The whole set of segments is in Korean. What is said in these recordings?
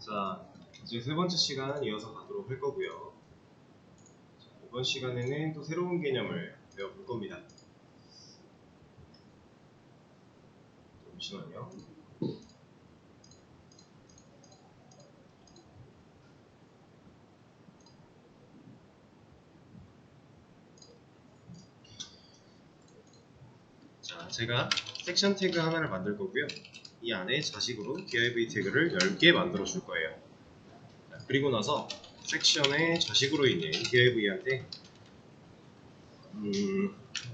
자, 이제 세 번째 시간 이어서 가도록 할 거고요. 자, 이번 시간에는 또 새로운 개념을 배워볼 겁니다. 잠시만요. 자, 제가 섹션 태그 하나를 만들 거고요. 이 안에 자식으로 div 태그를 10개 만들어 줄 거예요. 자, 그리고 나서 섹션의 자식으로 있는 div한테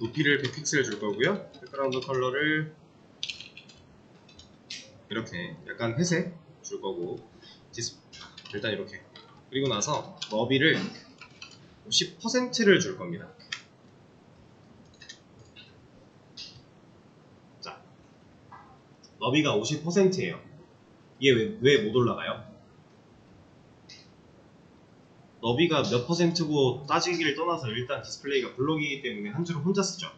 높이를 100픽셀 줄 거고요. 백그라운드 컬러를 이렇게 약간 회색 줄 거고, 일단 이렇게. 그리고 나서 너비를 50%를 줄 겁니다. 자, 너비가 50%예요. 이게 왜 못 올라가요? 너비가 몇 퍼센트고 따지기를 떠나서 일단 디스플레이가 블록이기 때문에 한 줄을 혼자 쓰죠.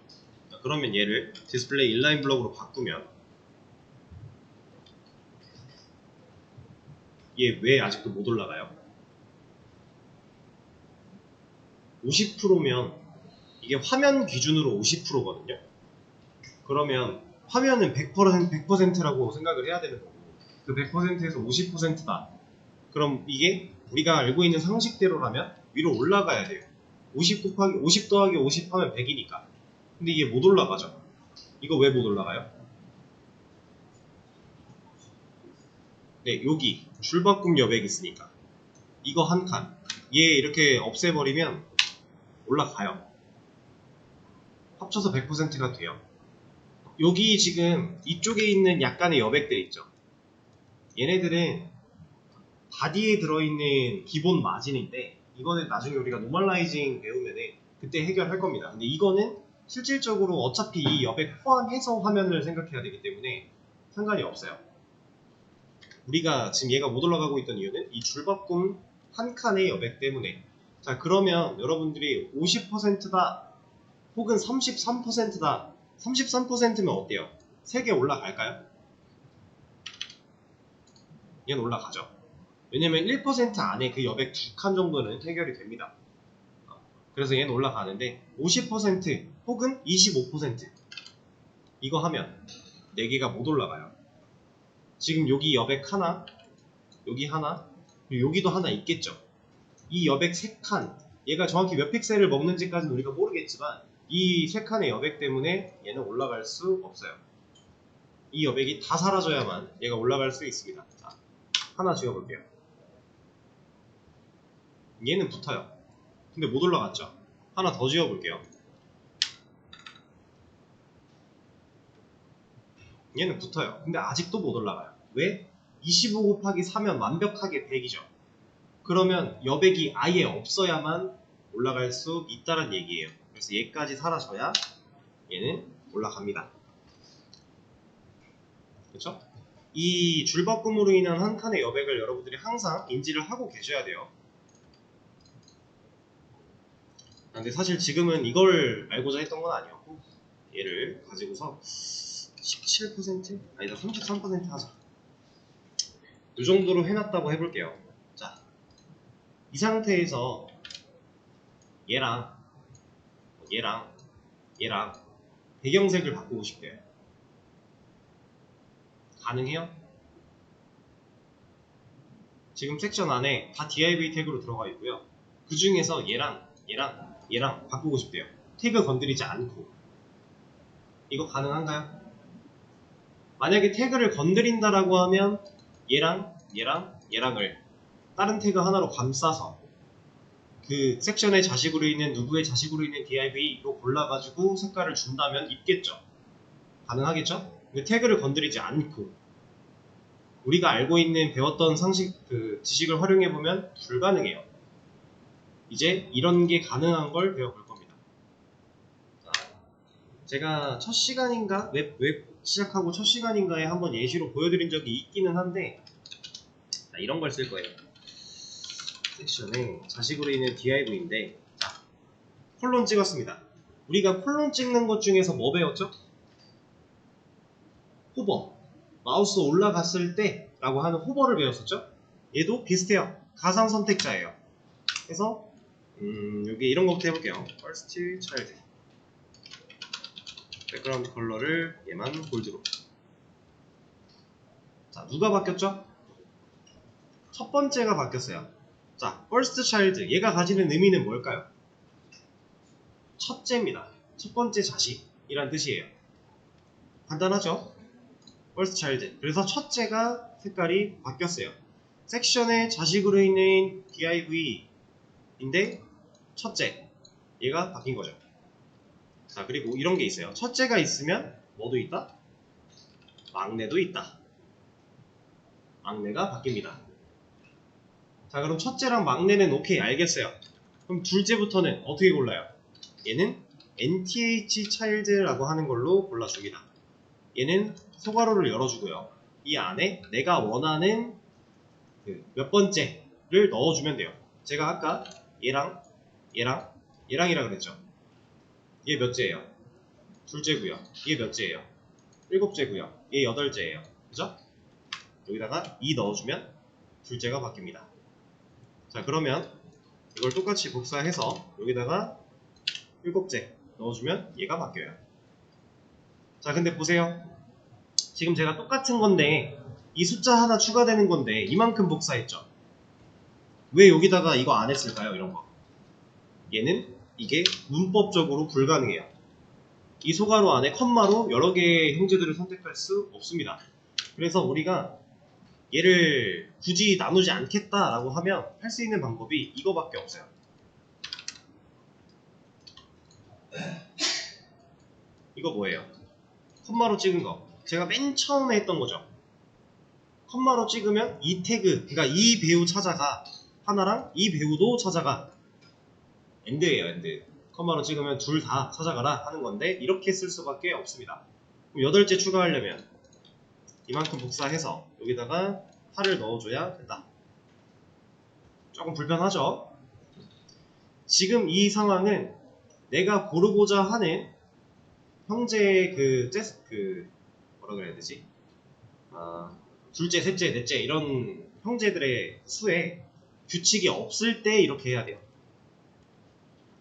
자, 그러면 얘를 디스플레이 인라인 블록으로 바꾸면 얘 왜 아직도 못 올라가요? 50%면 이게 화면 기준으로 50%거든요. 그러면 화면은 100%라고 생각을 해야 되는 거고, 그 100%에서 50%다. 그럼 이게 우리가 알고 있는 상식대로라면 위로 올라가야 돼요. 50 더하기 50 하면 100이니까. 근데 이게 못 올라가죠. 이거 왜 못 올라가요? 네, 여기 줄바꿈 여백 있으니까 이거 한 칸, 얘 이렇게 없애버리면 올라가요. 합쳐서 100%가 돼요. 여기 지금 이쪽에 있는 약간의 여백들 있죠. 얘네들은 바디에 들어있는 기본 마진인데, 이거는 나중에 우리가 노멀라이징 배우면은 그때 해결할 겁니다. 근데 이거는 실질적으로 어차피 이 여백 포함해서 화면을 생각해야 되기 때문에 상관이 없어요. 우리가 지금 얘가 못 올라가고 있던 이유는 이 줄바꿈 한 칸의 여백 때문에. 자, 그러면 여러분들이 50%다 혹은 33%다 33%면 어때요? 3개 올라갈까요? 얘는 올라가죠. 왜냐면 1% 안에 그 여백 2칸 정도는 해결이 됩니다. 그래서 얘는 올라가는데 50% 혹은 25% 이거 하면 4개가 못 올라가요. 지금 여기 여백 하나, 여기 하나, 그리고 여기도 하나 있겠죠. 이 여백 3칸, 얘가 정확히 몇 픽셀을 먹는지까지는 우리가 모르겠지만 이 3칸의 여백 때문에 얘는 올라갈 수 없어요. 이 여백이 다 사라져야만 얘가 올라갈 수 있습니다. 자, 하나 지워볼게요. 얘는 붙어요. 근데 못 올라갔죠. 하나 더 지워볼게요. 얘는 붙어요. 근데 아직도 못 올라가요. 왜? 25 곱하기 4면 완벽하게 100이죠. 그러면 여백이 아예 없어야만 올라갈 수 있다는 얘기예요. 그래서 얘까지 사라져야 얘는 올라갑니다. 그렇죠? 이 줄바꿈으로 인한 한 칸의 여백을 여러분들이 항상 인지를 하고 계셔야 돼요. 근데 사실 지금은 이걸 알고자 했던 건 아니었고, 얘를 가지고서 17%? 아니다, 33% 하자. 이 정도로 해놨다고 해볼게요. 자, 이 상태에서 얘랑 배경색을 바꾸고 싶대요. 가능해요? 지금 섹션 안에 다 div 태그로 들어가 있고요. 그 중에서 얘랑 바꾸고 싶대요. 태그 건드리지 않고. 이거 가능한가요? 만약에 태그를 건드린다라고 하면 얘랑을 다른 태그 하나로 감싸서 그 섹션의 자식으로 있는 누구의 자식으로 있는 div로 골라가지고 색깔을 준다면 입겠죠. 가능하겠죠? 근데 태그를 건드리지 않고 우리가 알고 있는 배웠던 상식, 지식을 활용해보면 불가능해요. 이제 이런 게 가능한 걸 배워볼 겁니다. 자, 제가 첫 시간인가? 웹 시작하고 첫 시간인가에 한번 예시로 보여드린 적이 있기는 한데, 자, 이런 걸 쓸 거예요. 섹션에 자식으로 있는 div인데, 자, 콜론 찍었습니다. 우리가 콜론 찍는 것 중에서 뭐 배웠죠? 호버. 마우스 올라갔을 때 라고 하는 호버를 배웠었죠? 얘도 비슷해요. 가상 선택자예요. 그래서 여기 이런 것부터 해볼게요. first child 백그라운드 컬러를 얘만 골드로. 자, 누가 바뀌었죠? 첫 번째가 바뀌었어요. 자, first child 얘가 가지는 의미는 뭘까요? 첫째입니다. 첫 번째 자식이란 뜻이에요. 간단하죠? first child. 그래서 첫째가 색깔이 바뀌었어요. 섹션의 자식으로 있는 div인데 첫째 얘가 바뀐 거죠. 자, 그리고 이런 게 있어요. 첫째가 있으면 뭐도 있다? 막내도 있다. 막내가 바뀝니다. 자, 그럼 첫째랑 막내는 오케이, 알겠어요. 그럼 둘째부터는 어떻게 골라요? 얘는 nth child라고 하는 걸로 골라줍니다. 얘는 소괄호를 열어주고요. 이 안에 내가 원하는 몇 번째를 넣어주면 돼요. 제가 아까 얘랑이라 그랬죠. 얘 몇째예요? 둘째고요. 얘 몇째예요? 일곱째고요. 얘 여덟째예요. 그죠? 여기다가 2 넣어주면 둘째가 바뀝니다. 자, 그러면 이걸 똑같이 복사해서 여기다가 일곱째 넣어주면 얘가 바뀌어요. 자, 근데 보세요. 지금 제가 똑같은 건데 이 숫자 하나 추가되는 건데 이만큼 복사했죠. 왜 여기다가 이거 안 했을까요? 이런 거. 얘는 이게 문법적으로 불가능해요. 이 소괄호 안에 컴마로 여러 개의 형제들을 선택할 수 없습니다. 그래서 우리가 얘를 굳이 나누지 않겠다라고 하면 할 수 있는 방법이 이거밖에 없어요. 이거 뭐예요? 컴마로 찍은 거. 제가 맨 처음에 했던 거죠. 컴마로 찍으면 이 태그, 그러니까 이 배우 찾아가 하나랑 이 배우도 찾아가. 엔드예요, 엔드. 컴마로 찍으면 둘 다 찾아가라 하는 건데 이렇게 쓸 수밖에 없습니다. 그럼 여덟째 추가하려면 이만큼 복사해서 여기다가 8을 넣어줘야 된다. 조금 불편하죠? 지금 이 상황은 내가 고르고자 하는 형제의 뭐라 그래야 되지? 둘째, 셋째, 넷째 이런 형제들의 수에 규칙이 없을 때 이렇게 해야 돼요.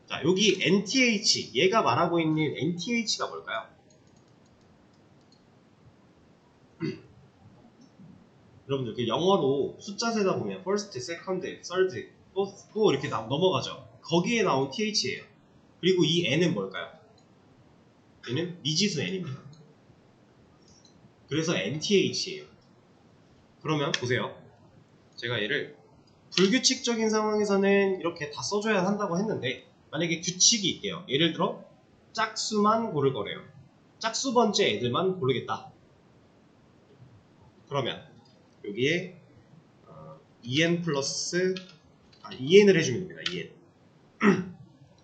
자, 여기 nth, 얘가 말하고 있는 nth가 뭘까요? 여러분들 그 영어로 숫자 세다 보면 first, second, third, fourth 이렇게 넘어가죠. 거기에 나온 th예요. 그리고 이 n은 뭘까요? 얘는 미지수 n입니다. 그래서 nth예요. 그러면 보세요. 제가 얘를 불규칙적인 상황에서는 이렇게 다 써줘야 한다고 했는데 만약에 규칙이 있대요. 예를 들어 짝수만 고를 거래요. 짝수 번째 애들만 고르겠다. 그러면 여기에 2n 플러스 2n을 해주면 됩니다. 2n.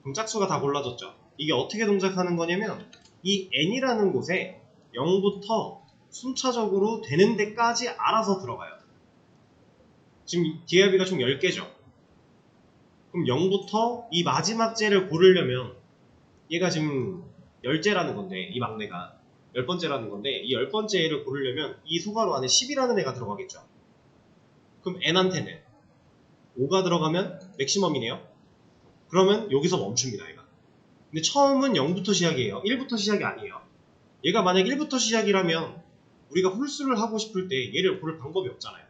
그럼 짝수가 다 골라졌죠. 이게 어떻게 동작하는 거냐면 이 n이라는 곳에 0부터 순차적으로 되는 데까지 알아서 들어가요. 지금 DRB가 총 10개죠. 그럼 0부터 이 마지막 째를 고르려면 얘가 지금 10째라는 건데 이 막내가 10번째라는 건데 이 10번째 애를 고르려면 이 소괄호 안에 10이라는 애가 들어가겠죠. 그럼 n한테는 5가 들어가면 맥시멈이네요. 그러면 여기서 멈춥니다. 얘가. 근데 처음은 0부터 시작이에요. 1부터 시작이 아니에요. 얘가 만약 1부터 시작이라면 우리가 홀수를 하고 싶을 때 얘를 고를 방법이 없잖아요.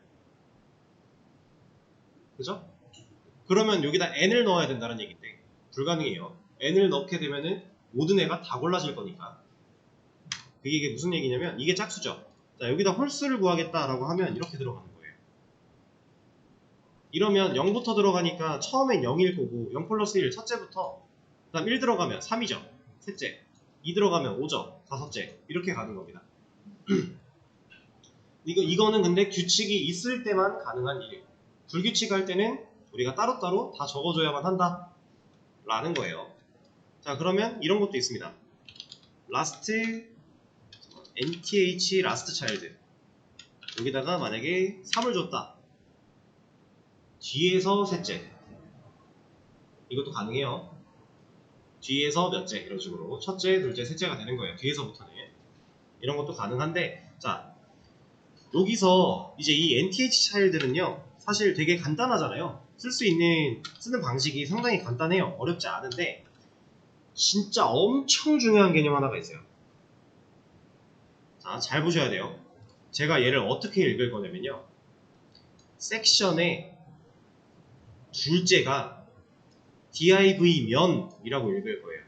그죠? 그러면 여기다 n을 넣어야 된다는 얘기인데 불가능해요. n을 넣게 되면은 모든 애가 다 골라질 거니까. 이게 무슨 얘기냐면 이게 짝수죠. 자, 여기다 홀수를 구하겠다라고 하면 이렇게 들어가는 거예요. 이러면 0부터 들어가니까 처음엔 0일 거고 0 플러스 1 첫째부터 그 다음 1 들어가면 3이죠. 셋째. 2 들어가면 5죠. 다섯째. 이렇게 가는 겁니다. 이거는 근데 규칙이 있을 때만 가능한 일이에요. 불규칙할 때는 우리가 따로따로 다 적어줘야만 한다 라는 거예요. 자, 그러면 이런 것도 있습니다. last nth last child 여기다가 만약에 3을 줬다. 뒤에서 셋째. 이것도 가능해요. 뒤에서 몇째 이런 식으로 첫째, 둘째, 셋째가 되는 거예요. 뒤에서부터는. 이런 것도 가능한데 자, 여기서 이제 이 nth child는요 사실 되게 간단하잖아요. 쓰는 방식이 상당히 간단해요. 어렵지 않은데 진짜 엄청 중요한 개념 하나가 있어요. 자, 잘 보셔야 돼요. 제가 얘를 어떻게 읽을 거냐면요. 섹션의 둘째가 div면이라고 읽을 거예요.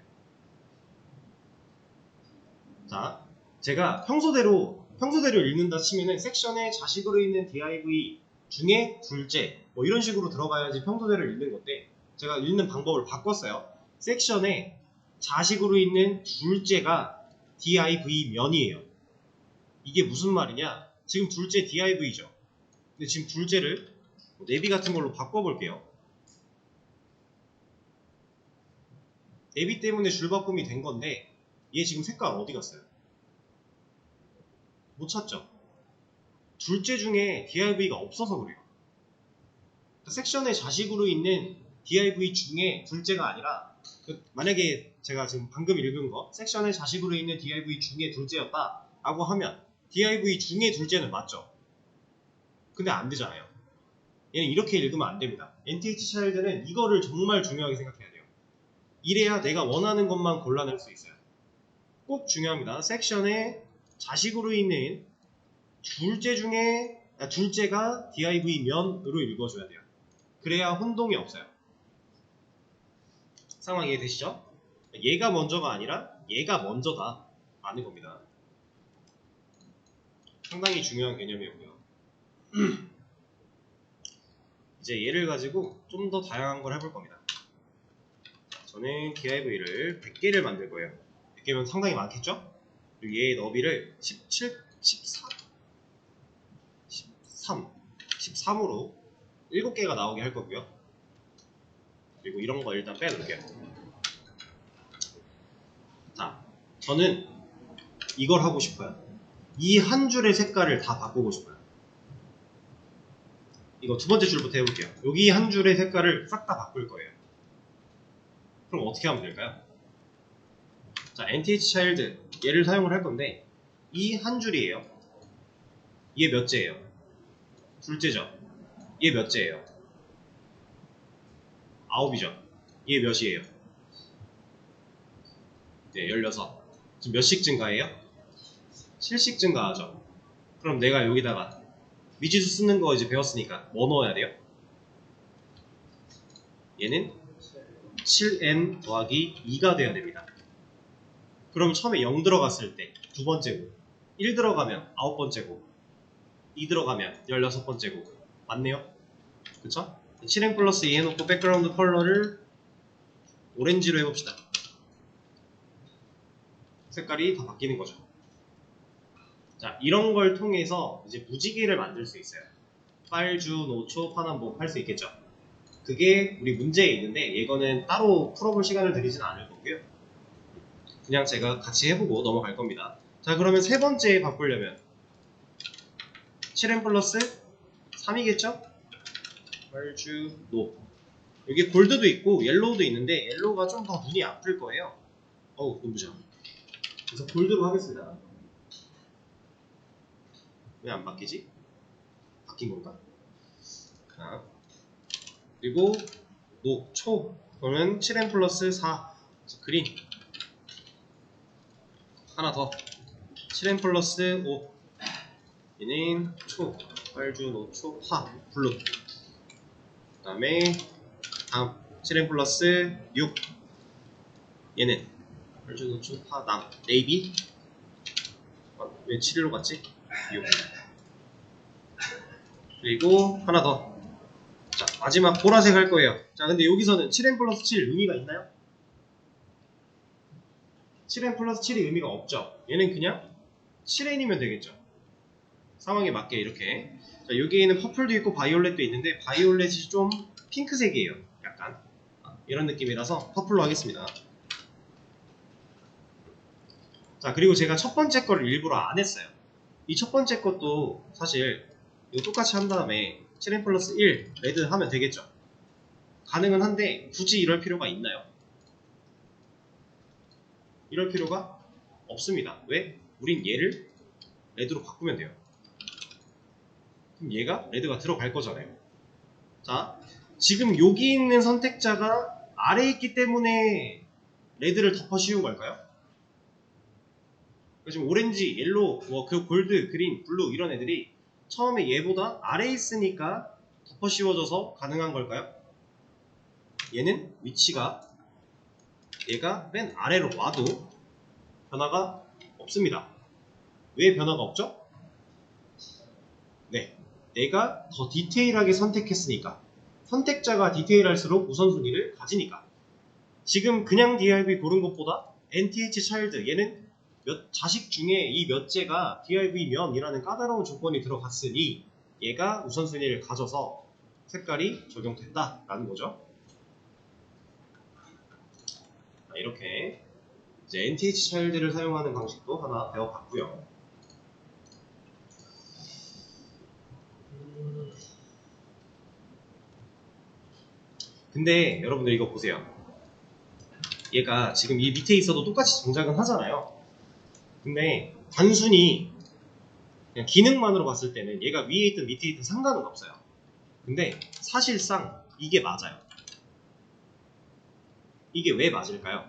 자, 제가 평소대로 읽는다 치면은 섹션에 자식으로 있는 div 중에 둘째 뭐 이런 식으로 들어가야지 평소대로 읽는 건데 제가 읽는 방법을 바꿨어요. 섹션에 자식으로 있는 둘째가 div면이에요. 이게 무슨 말이냐? 지금 둘째 div죠. 근데 지금 둘째를 내비 같은 걸로 바꿔볼게요. 내비 때문에 줄바꿈이 된 건데 얘 지금 색깔 어디 갔어요? 못 찾죠? 둘째 중에 div가 없어서 그래요. 섹션의 자식으로 있는 div 중에 둘째가 아니라 만약에 제가 지금 방금 읽은 거 섹션의 자식으로 있는 div 중에 둘째였다 라고 하면 div 중에 둘째는 맞죠? 근데 안 되잖아요. 얘는 이렇게 읽으면 안 됩니다. nth 차일드는 이거를 정말 중요하게 생각해야 돼요. 이래야 내가 원하는 것만 골라낼 수 있어요. 꼭 중요합니다. 섹션에 자식으로 있는 둘째가 div면으로 읽어줘야 돼요. 그래야 혼동이 없어요. 상황 이해되시죠? 얘가 먼저가 아니라 얘가 먼저다 라는 겁니다. 상당히 중요한 개념이었고요. 이제 얘를 가지고 좀 더 다양한 걸 해볼 겁니다. 저는 div를 100개를 만들 거예요. 100개면 상당히 많겠죠? 그리고 얘의 너비를 17, 14, 13으로 7개가 나오게 할 거고요. 그리고 이런 거 일단 빼놓을게요. 자, 저는 이걸 하고 싶어요. 이 한 줄의 색깔을 다 바꾸고 싶어요. 이거 두 번째 줄부터 해볼게요. 여기 한 줄의 색깔을 싹 다 바꿀 거예요. 그럼 어떻게 하면 될까요? 자, nth child 얘를 사용을 할 건데 이 한 줄이에요. 얘 몇째예요? 둘째죠. 얘 몇째예요? 9이죠. 얘 몇이에요? 네, 16. 지금 몇씩 증가해요? 7씩 증가하죠. 그럼 내가 여기다가 미지수 쓰는 거 이제 배웠으니까 뭐 넣어야 돼요? 얘는 7n 더하기 2가 돼야 됩니다. 그럼 처음에 0 들어갔을 때 두 번째고 1 들어가면 9번째고 2 들어가면 16번째고 맞네요? 그쵸? 7n 플러스 2 해놓고 백그라운드 컬러를 오렌지로 해봅시다. 색깔이 다 바뀌는 거죠. 자, 이런 걸 통해서 이제 무지개를 만들 수 있어요. 빨주, 노초, 파남복 할 수 있겠죠. 그게 우리 문제에 있는데 이거는 따로 풀어볼 시간을 드리지는 않을 거고요. 그냥 제가 같이 해보고 넘어갈 겁니다. 자, 그러면 세 번째 바꾸려면 7n 플러스 3이겠죠? 빨주, 노. 여기 골드도 있고 옐로우도 있는데 옐로우가 좀 더 눈이 아플 거예요. 어우, 눈부셔. 그래서 골드로 하겠습니다. 왜 안 바뀌지? 바뀐 건가? 자, 그리고 노, 초. 그러면 7n 플러스 4. 그린. 하나 더. 7n 플러스 5. 얘는 초. 빨주, 노, 초, 파. 블루. 그 다음에 다음 7n 플러스 6. 얘는 빨주, 노, 초, 파, 남. 네이비. 왜 7일로 갔지? 6. 그리고 하나 더. 자, 마지막 보라색 할 거예요. 자, 근데 여기서는 7n 플러스 7 의미가 있나요? 7n 플러스 7이 의미가 없죠. 얘는 그냥 7n이면 되겠죠. 상황에 맞게 이렇게. 자, 여기에는 퍼플도 있고 바이올렛도 있는데 바이올렛이 좀 핑크색이에요. 약간 이런 느낌이라서 퍼플로 하겠습니다. 자, 그리고 제가 첫 번째 거를 일부러 안 했어요. 이 첫 번째 것도 사실 이거 똑같이 한 다음에 7n 플러스 1 레드 하면 되겠죠. 가능은 한데 굳이 이럴 필요가 있나요? 이럴 필요가 없습니다. 왜? 우린 얘를 레드로 바꾸면 돼요. 그럼 얘가 레드가 들어갈 거잖아요. 자, 지금 여기 있는 선택자가 아래에 있기 때문에 레드를 덮어 씌운 걸까요? 지금 오렌지, 옐로우, 그 골드, 그린, 블루 이런 애들이 처음에 얘보다 아래에 있으니까 덮어 씌워져서 가능한 걸까요? 얘는 위치가 얘가 맨 아래로 와도 변화가 없습니다. 왜 변화가 없죠? 네, 내가 더 디테일하게 선택했으니까. 선택자가 디테일할수록 우선순위를 가지니까. 지금 그냥 DIV 고른 것보다 NTH 차일드 얘는 자식 중에 이 몇째가 DIV면 이라는 까다로운 조건이 들어갔으니 얘가 우선순위를 가져서 색깔이 적용된다라는 거죠. 자, 이렇게 이제 NTH 차일드를 사용하는 방식도 하나 배워봤고요. 근데 여러분들 이거 보세요. 얘가 지금 이 밑에 있어도 똑같이 동작은 하잖아요. 근데 단순히 그냥 기능만으로 봤을 때는 얘가 위에 있든 밑에 있든 상관은 없어요. 근데 사실상 이게 맞아요. 이게 왜 맞을까요?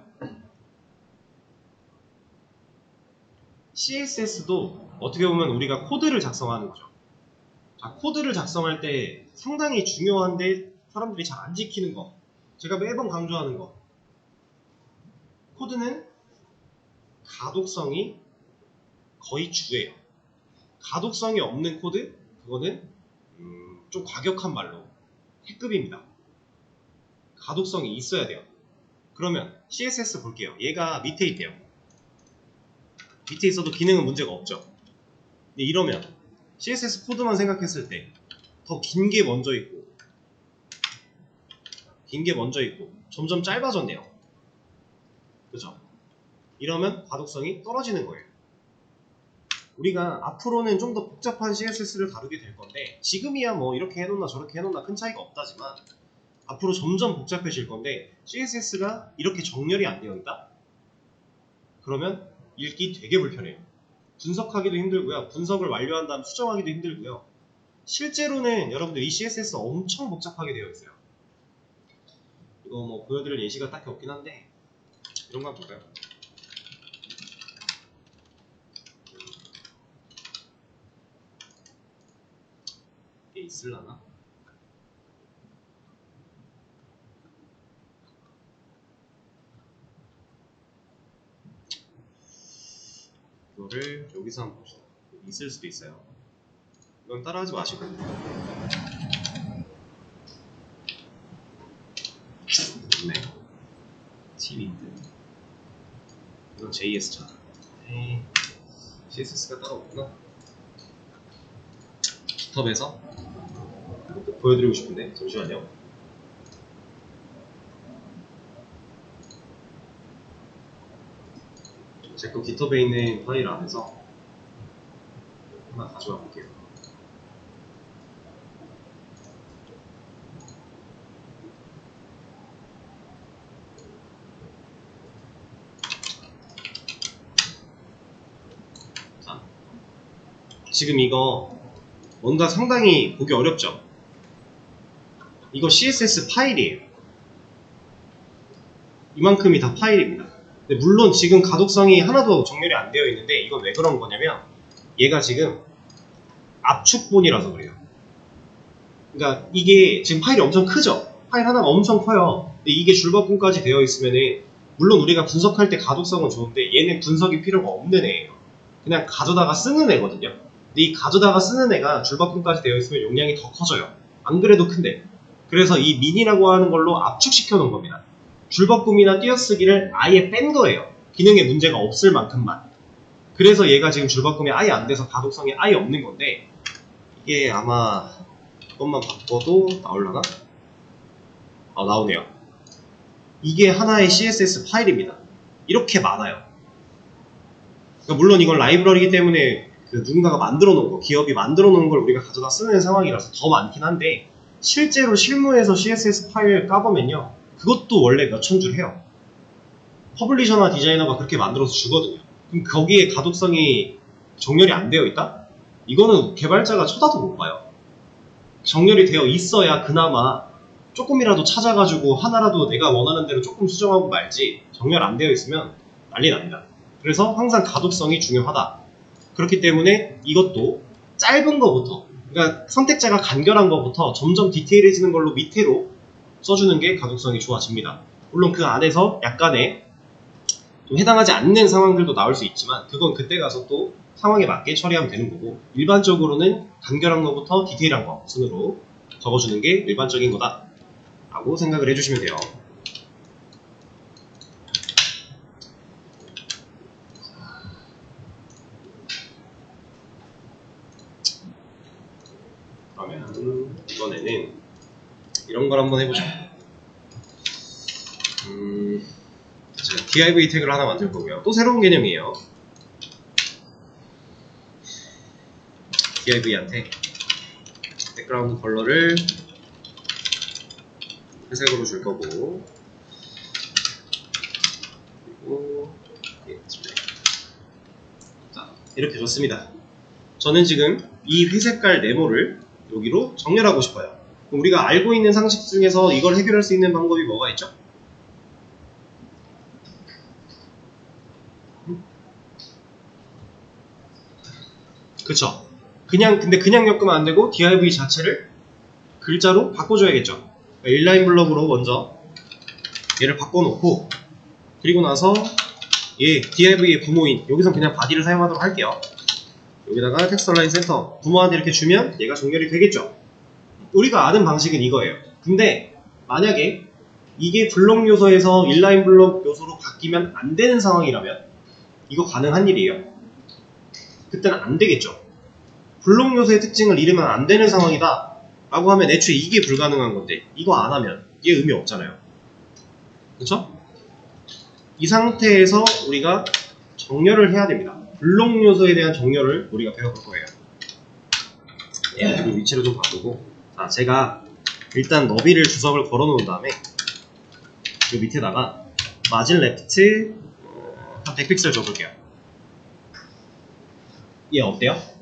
CSS도 어떻게 보면 우리가 코드를 작성하는 거죠. 자, 코드를 작성할 때 상당히 중요한데 사람들이 잘 안 지키는 거. 제가 매번 강조하는 거. 코드는 가독성이 거의 주예요. 가독성이 없는 코드? 그거는 좀 과격한 말로 X급입니다. 가독성이 있어야 돼요. 그러면 CSS 볼게요. 얘가 밑에 있대요. 밑에 있어도 기능은 문제가 없죠. 근데 이러면 CSS 코드만 생각했을 때 더 긴 게 먼저 있고 점점 짧아졌네요. 그죠? 이러면 가독성이 떨어지는 거예요. 우리가 앞으로는 좀 더 복잡한 CSS를 다루게 될 건데 지금이야 뭐 이렇게 해놓나 저렇게 해놓나 큰 차이가 없다지만 앞으로 점점 복잡해질 건데 CSS가 이렇게 정렬이 안 되어 있다? 그러면 읽기 되게 불편해요. 분석하기도 힘들고요. 분석을 완료한 다음 수정하기도 힘들고요. 실제로는 여러분들 이 CSS 엄청 복잡하게 되어 있어요. 이거 뭐 보여드릴 예시가 딱히 없긴 한데 이런 거 한번 볼까요? 이게 있을라나? 이거를 여기서 한번 봅시다. 있을 수도 있어요. 이건 따라하지 마시고. 네. T윈드. 이건 JS잖아. 에이, CSS가 따로 없구나. 깃허브에서 이것도 보여드리고 싶은데 잠시만요. 제거 깃허브에 있는 파일 안에서 하나 가져와 볼게요. 자, 지금 이거 뭔가 상당히 보기 어렵죠? 이거 CSS 파일이에요. 이만큼이 다 파일입니다. 근데 물론 지금 가독성이 하나도 정렬이 안 되어 있는데 이건 왜 그런 거냐면 얘가 지금 압축본이라서 그래요. 그러니까 이게 지금 파일이 엄청 크죠? 파일 하나가 엄청 커요. 근데 이게 줄바꿈까지 되어 있으면은 물론 우리가 분석할 때 가독성은 좋은데 얘는 분석이 필요가 없는 애예요. 그냥 가져다가 쓰는 애거든요. 근데 이 가져다가 쓰는 애가 줄바꿈까지 되어 있으면 용량이 더 커져요. 안 그래도 큰데. 그래서 이 민이라고 하는 걸로 압축시켜 놓은 겁니다. 줄바꿈이나 띄어쓰기를 아예 뺀 거예요. 기능에 문제가 없을 만큼만. 그래서 얘가 지금 줄바꿈이 아예 안 돼서 가독성이 아예 없는 건데 이게 아마 이것만 바꿔도 나올라나? 아, 나오네요. 이게 하나의 CSS 파일입니다. 이렇게 많아요. 그러니까 물론 이건 라이브러리이기 때문에 그 누군가가 만들어 놓은 거, 기업이 만들어 놓은 걸 우리가 가져다 쓰는 상황이라서 더 많긴 한데 실제로 실무에서 CSS 파일 까보면요. 그것도 원래 몇천 줄 해요. 퍼블리셔나 디자이너가 그렇게 만들어서 주거든요. 그럼 거기에 가독성이 정렬이 안 되어 있다? 이거는 개발자가 쳐다도 못 봐요. 정렬이 되어 있어야 그나마 조금이라도 찾아가지고 하나라도 내가 원하는 대로 조금 수정하고 말지, 정렬 안 되어 있으면 난리 납니다. 그래서 항상 가독성이 중요하다. 그렇기 때문에 이것도 짧은 거부터, 그러니까 선택자가 간결한 거부터 점점 디테일해지는 걸로 밑으로 써주는 게 가독성이 좋아집니다. 물론 그 안에서 약간의 좀 해당하지 않는 상황들도 나올 수 있지만 그건 그때 가서 또 상황에 맞게 처리하면 되는 거고, 일반적으로는 간결한 거부터 디테일한 거 순으로 적어주는 게 일반적인 거다 라고 생각을 해주시면 돼요. 그러면 이번에는 이런 걸 한번 해보죠. 제가 div 태그를 하나 만들 거고요. 또 새로운 개념이에요. div한테 백그라운드 컬러를 회색으로 줄 거고, 그리고 자, 이렇게 줬습니다. 저는 지금 이 회색깔 네모를 여기로 정렬하고 싶어요. 그럼 우리가 알고 있는 상식 중에서 이걸 해결할 수 있는 방법이 뭐가 있죠? 그쵸? 근데 그냥 엮으면 안 되고 div 자체를 글자로 바꿔줘야겠죠. 그러니까 인라인 블럭으로 먼저 얘를 바꿔놓고, 그리고 나서 얘 div의 부모인, 여기선 그냥 바디를 사용하도록 할게요. 여기다가 텍스트 라인 센터 부모한테 이렇게 주면 얘가 정렬이 되겠죠. 우리가 아는 방식은 이거예요. 근데 만약에 이게 블록 요소에서 인라인 블록 요소로 바뀌면 안 되는 상황이라면 이거 가능한 일이에요? 그때는 안 되겠죠. 블록 요소의 특징을 잃으면 안 되는 상황이다 라고 하면 애초에 이게 불가능한 건데, 이거 안 하면 얘 의미 없잖아요. 그쵸? 이 상태에서 우리가 정렬을 해야 됩니다. 블록 요소에 대한 정렬을 우리가 배워볼 거예요. 얘 그리고 위치를 좀 바꾸고, 자, 제가 일단 너비를 주석을 걸어 놓은 다음에 이 밑에다가 마진 레프트 한 100픽셀 줘볼게요. 얘 어때요?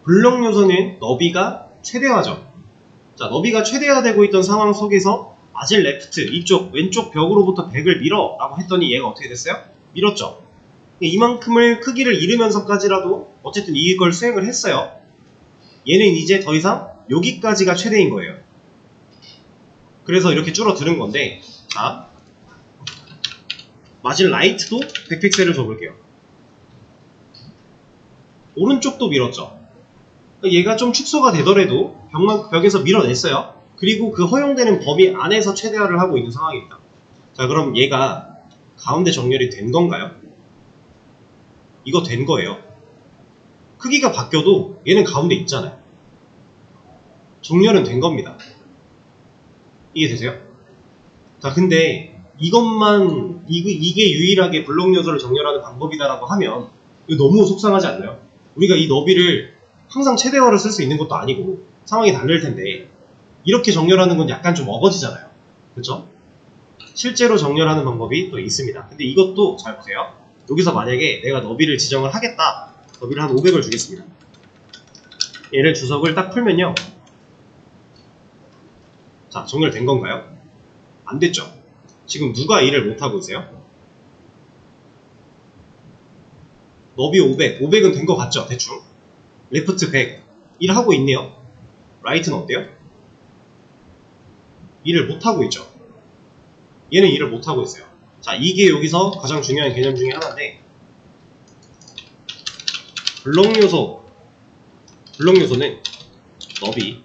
블록 요소는 너비가 최대화죠. 자, 너비가 최대화되고 있던 상황 속에서 마진 레프트, 이쪽 왼쪽 벽으로부터 100을 밀어 라고 했더니 얘가 어떻게 됐어요? 밀었죠. 이만큼을 크기를 잃으면서까지라도 어쨌든 이걸 수행을 했어요. 얘는 이제 더 이상 여기까지가 최대인 거예요. 그래서 이렇게 줄어드는 건데, 자, 마진 라이트도 100픽셀을 줘볼게요. 오른쪽도 밀었죠. 얘가 좀 축소가 되더라도 벽에서 밀어냈어요. 그리고 그 허용되는 범위 안에서 최대화를 하고 있는 상황입니다. 자, 그럼 얘가 가운데 정렬이 된 건가요? 이거 된 거예요. 크기가 바뀌어도 얘는 가운데 있잖아요. 정렬은 된 겁니다. 이해되세요? 자, 근데 이것만 이게 유일하게 블록 요소를 정렬하는 방법이다라고 하면 이거 너무 속상하지 않나요? 우리가 이 너비를 항상 최대화로 쓸 수 있는 것도 아니고 상황이 다를 텐데 이렇게 정렬하는 건 약간 좀 어거지잖아요. 그렇죠? 실제로 정렬하는 방법이 또 있습니다. 근데 이것도 잘 보세요. 여기서 만약에 내가 너비를 지정을 하겠다. 너비를 한 500을 주겠습니다. 얘를 주석을 딱 풀면요. 자, 정렬된 건가요? 안 됐죠? 지금 누가 일을 못하고 있어요? 너비 500, 500은 된 것 같죠? 대충. 레프트 100, 일하고 있네요. 라이트는 어때요? 일을 못하고 있죠. 얘는 일을 못하고 있어요. 자, 이게 여기서 가장 중요한 개념 중에 하나인데, 블록 요소는 너비,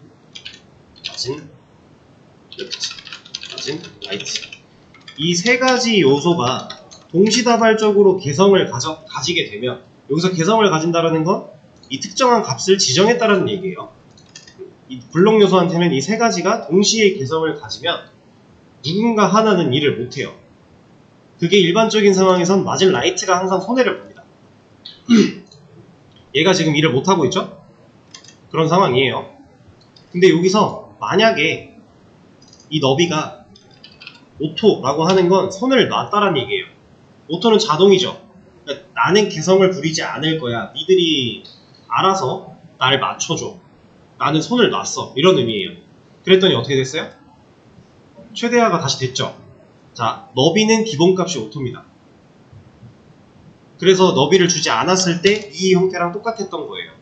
마진, 레프트, 마진, 라이트. 이 세 가지 요소가 동시다발적으로 개성을 가지게 되면, 여기서 개성을 가진다는 건 이 특정한 값을 지정했다는 얘기예요. 이 블록 요소한테는 이 세 가지가 동시에 개성을 가지면 누군가 하나는 일을 못해요. 그게 일반적인 상황에선 마진 라이트가 항상 손해를 봅니다. 얘가 지금 일을 못하고 있죠? 그런 상황이에요. 근데 여기서 만약에 이 너비가 오토라고 하는 건 손을 놨다라는 얘기예요. 오토는 자동이죠. 그러니까 나는 개성을 부리지 않을 거야. 니들이 알아서 날 맞춰줘. 나는 손을 놨어. 이런 의미예요. 그랬더니 어떻게 됐어요? 최대화가 다시 됐죠. 자, 너비는 기본값이 오토입니다. 그래서 너비를 주지 않았을 때 이 형태랑 똑같았던 거예요.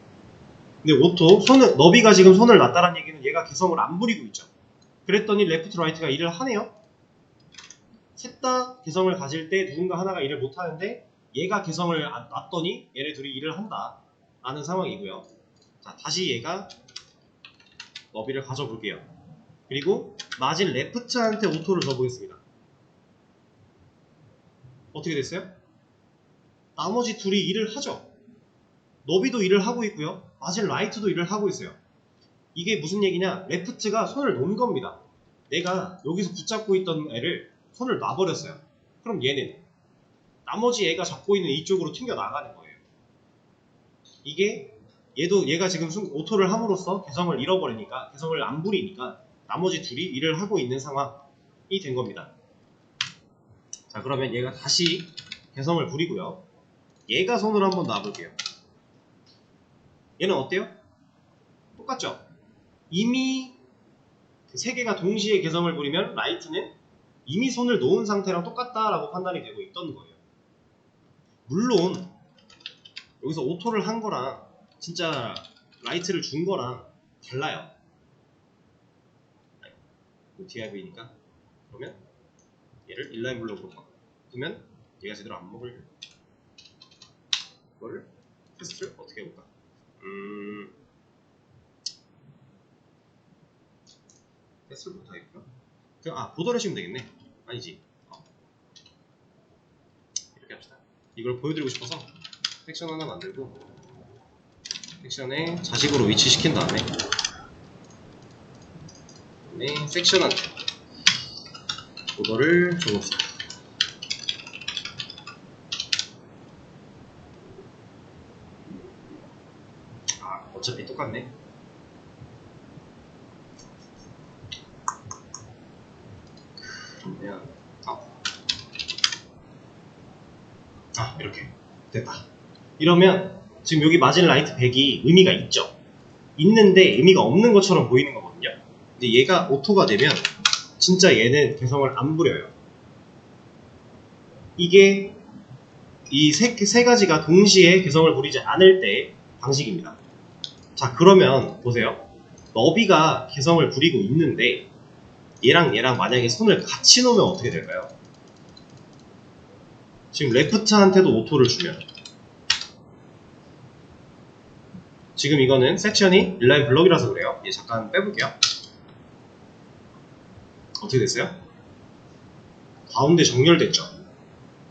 근데 오토, 너비가 지금 손을 놨다는 얘기는 얘가 개성을 안 부리고 있죠. 그랬더니 레프트 라이트가 일을 하네요. 셋 다 개성을 가질 때 누군가 하나가 일을 못하는데 얘가 개성을 놨더니 얘네 둘이 일을 한다 라는 상황이고요. 자, 다시 얘가 너비를 가져볼게요. 그리고 마진 레프트한테 오토를 줘보겠습니다. 어떻게 됐어요? 나머지 둘이 일을 하죠. 너비도 일을 하고 있고요. 마진 라이트도 일을 하고 있어요. 이게 무슨 얘기냐? 레프트가 손을 놓은 겁니다. 내가 여기서 붙잡고 있던 애를 손을 놔버렸어요. 그럼 얘는 나머지 애가 잡고 있는 이쪽으로 튕겨 나가는 거예요. 이게 얘가 지금 오토를 함으로써 개성을 잃어버리니까, 개성을 안 부리니까 나머지 둘이 일을 하고 있는 상황이 된 겁니다. 자, 그러면 얘가 다시 개성을 부리고요. 얘가 손을 한번 놔볼게요. 얘는 어때요? 똑같죠? 이미 세 개가 동시에 개성을 부리면 라이트는 이미 손을 놓은 상태랑 똑같다라고 판단이 되고 있던 거예요. 물론 여기서 오토를 한 거랑 진짜 라이트를 준 거랑 달라요. DIV니까. 그러면 얘를 인라인 블록으로 바꾸면 얘가 제대로 안 먹을 거를 테스트를 어떻게 해볼까? 테스트를 못하겠구나. 보더를 하시면 되겠네. 아니지. 이렇게 합시다. 이걸 보여드리고 싶어서 섹션 하나 만들고 섹션에 자식으로 위치시킨 다음에 섹션한테 보더를 줘봅시다. 어차피 똑같네. 그러면 이렇게 됐다. 이러면 지금 여기 마진 라이트 100이 의미가 있죠. 있는데 의미가 없는 것처럼 보이는 거거든요. 근데 얘가 오토가 되면 진짜 얘는 개성을 안 부려요. 이게 이 세 가지가 동시에 개성을 부리지 않을 때 방식입니다. 자, 그러면 보세요. 너비가 개성을 부리고 있는데 얘랑 얘랑 만약에 손을 같이 놓으면 어떻게 될까요? 지금 레프트한테도 오토를 주면 지금 이거는 섹션이 인라인 블럭이라서 그래요. 얘 잠깐 빼볼게요. 어떻게 됐어요? 가운데 정렬됐죠.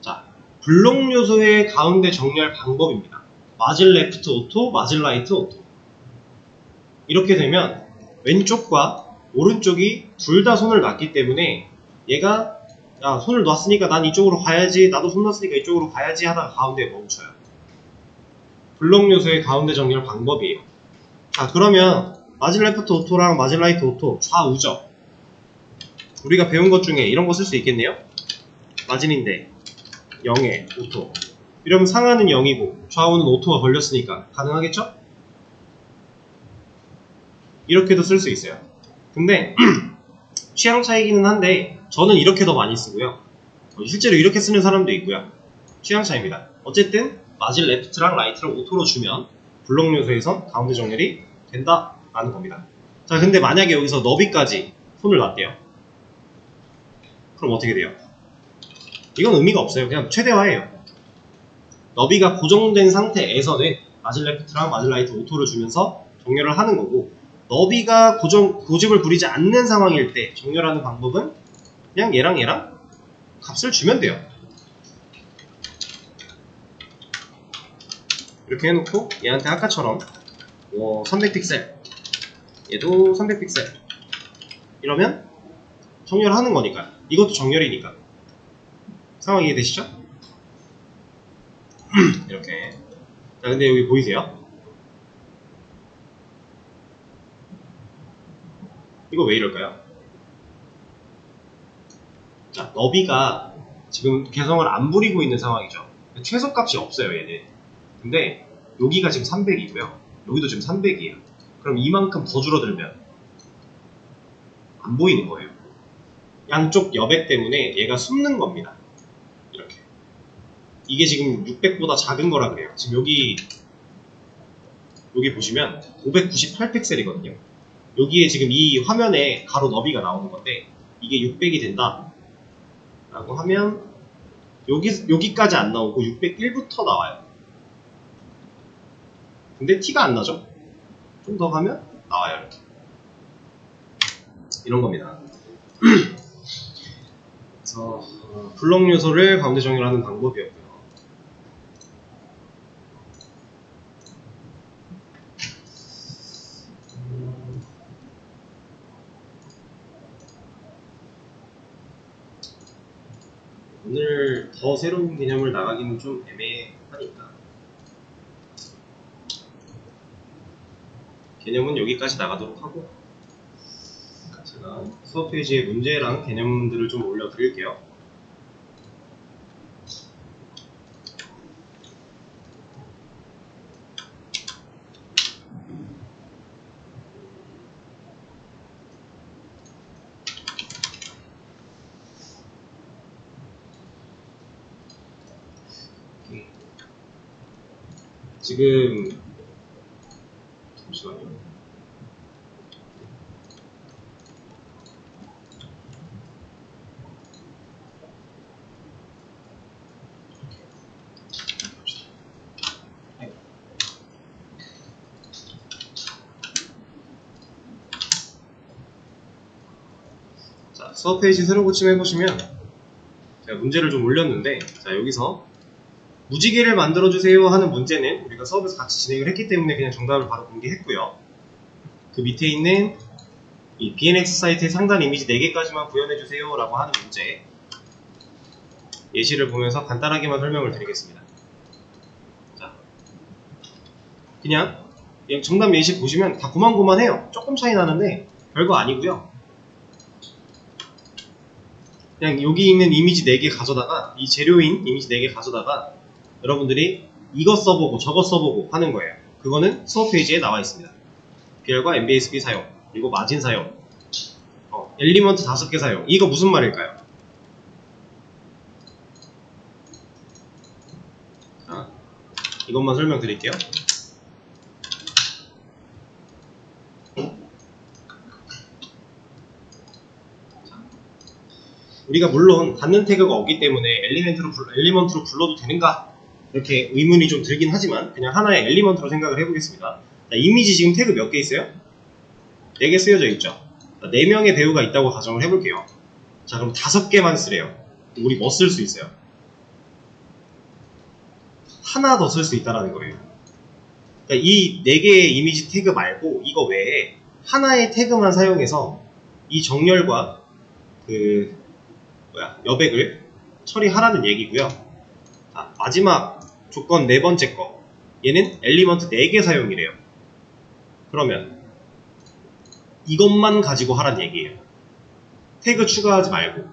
자, 블록 요소의 가운데 정렬 방법입니다. 마진 레프트 오토, 마진 라이트 오토. 이렇게 되면 왼쪽과 오른쪽이 둘 다 손을 놨기 때문에 얘가 손을 놨으니까 난 이쪽으로 가야지, 나도 손 놨으니까 이쪽으로 가야지 하다가 가운데에 멈춰요. 블록 요소의 가운데 정렬 방법이에요. 자, 그러면 마진 레프트 오토랑 마진 라이트 오토 좌우죠. 우리가 배운 것 중에 이런 거 쓸 수 있겠네요. 마진인데 0에 오토, 이러면 상하는 0이고 좌우는 오토가 걸렸으니까 가능하겠죠? 이렇게도 쓸 수 있어요. 근데 취향 차이기는 한데 저는 이렇게 더 많이 쓰고요. 실제로 이렇게 쓰는 사람도 있고요. 취향 차이입니다. 어쨌든 마진 레프트랑 라이트를 오토로 주면 블록 요소에서 가운데 정렬이 된다라는 겁니다. 자, 근데 만약에 여기서 너비까지 손을 놨대요. 그럼 어떻게 돼요? 이건 의미가 없어요. 그냥 최대화예요. 너비가 고정된 상태에서는 마진 레프트랑 마진 라이트 오토를 주면서 정렬을 하는 거고, 너비가 고집을 부리지 않는 상황일 때 정렬하는 방법은 그냥 얘랑 얘랑 값을 주면 돼요. 이렇게 해놓고 얘한테 아까처럼 300픽셀, 얘도 300픽셀 이러면 정렬하는 거니까, 이것도 정렬이니까. 상황 이해되시죠? 이렇게. 자, 근데 여기 보이세요? 이거 왜 이럴까요? 자, 너비가 지금 개성을 안 부리고 있는 상황이죠. 최소값이 없어요, 얘는. 근데 여기가 지금 300이고요. 여기도 지금 300이에요. 그럼 이만큼 더 줄어들면 안 보이는 거예요. 양쪽 여백 때문에 얘가 숨는 겁니다. 이렇게. 이게 지금 600보다 작은 거라 그래요. 지금 여기 보시면 598픽셀이거든요. 여기에 지금 이 화면에 가로 너비가 나오는 건데 이게 600이 된다 라고 하면 여기까지 안 나오고 601부터 나와요. 근데 티가 안 나죠? 좀 더 가면 나와요. 이렇게. 이런 겁니다. 그래서 블록 요소를 가운데 정렬하는 방법이었고요. 오늘 더 새로운 개념을 나가기는 좀 애매하니까 개념은 여기까지 나가도록 하고 제가 수업 페이지에 문제랑 개념들을 좀 올려드릴게요. 지금 잠시만요. 자, 수업 페이지 새로 고침해 보시면 제가 문제를 좀 올렸는데, 자 여기서 무지개를 만들어주세요 하는 문제는 우리가 수업에서 같이 진행을 했기 때문에 그냥 정답을 바로 공개했고요. 그 밑에 있는 이 BNX 사이트의 상단 이미지 4개까지만 구현해주세요 라고 하는 문제 예시를 보면서 간단하게만 설명을 드리겠습니다. 자, 그냥 정답 예시 보시면 다 고만고만해요. 조금 차이 나는데 별거 아니고요. 그냥 여기 있는 이미지 4개 가져다가 이 재료인 이미지 4개 가져다가 여러분들이 이거 써보고 저거 써보고 하는 거예요. 그거는 수업 페이지에 나와 있습니다. BR과 MBSB 사용, 그리고 마진 사용, 엘리먼트 5개 사용. 이거 무슨 말일까요? 자, 이것만 설명드릴게요. 우리가 물론 닫는 태그가 없기 때문에 엘리먼트로 불러도 되는가? 이렇게 의문이 좀 들긴 하지만 그냥 하나의 엘리먼트로 생각을 해보겠습니다. 자, 이미지 지금 태그 몇 개 있어요? 4개 쓰여져 있죠? 자, 4명의 배우가 있다고 가정을 해볼게요. 자, 그럼 5개만 쓰래요. 우리 뭐 쓸 수 있어요? 하나 더 쓸 수 있다는 거예요. 그러니까 이 4개의 이미지 태그 말고 이거 외에 하나의 태그만 사용해서 이 정렬과 여백을 처리하라는 얘기고요. 자, 마지막 조건 4번째 거, 얘는 엘리먼트 4개 사용이래요. 그러면 이것만 가지고 하란 얘기예요. 태그 추가하지 말고.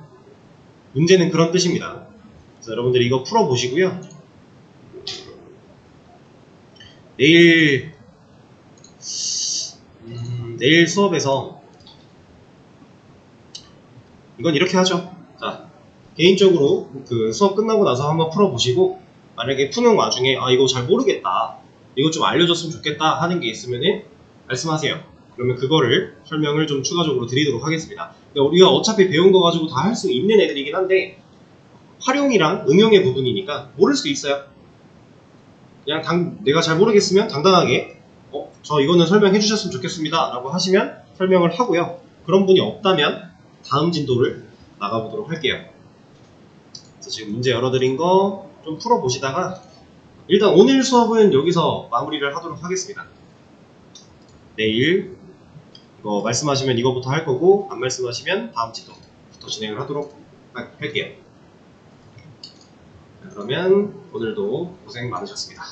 문제는 그런 뜻입니다. 그래서 여러분들이 이거 풀어보시고요. 내일 수업에서 이건 이렇게 하죠. 자, 개인적으로 그 수업 끝나고 나서 한번 풀어보시고 만약에 푸는 와중에 이거 잘 모르겠다, 이거 좀 알려줬으면 좋겠다 하는 게 있으면은 말씀하세요. 그러면 그거를 설명을 좀 추가적으로 드리도록 하겠습니다. 우리가 어차피 배운 거 가지고 다 할 수 있는 애들이긴 한데 활용이랑 응용의 부분이니까 모를 수 있어요. 그냥 내가 잘 모르겠으면 당당하게 저 이거는 설명해 주셨으면 좋겠습니다 라고 하시면 설명을 하고요. 그런 분이 없다면 다음 진도를 나가보도록 할게요. 그래서 지금 문제 열어드린 거 좀 풀어보시다가 일단 오늘 수업은 여기서 마무리를 하도록 하겠습니다. 내일 이거 말씀하시면 이거부터 할 거고 안 말씀하시면 다음 진도부터 진행을 하도록 할게요. 그러면 오늘도 고생 많으셨습니다.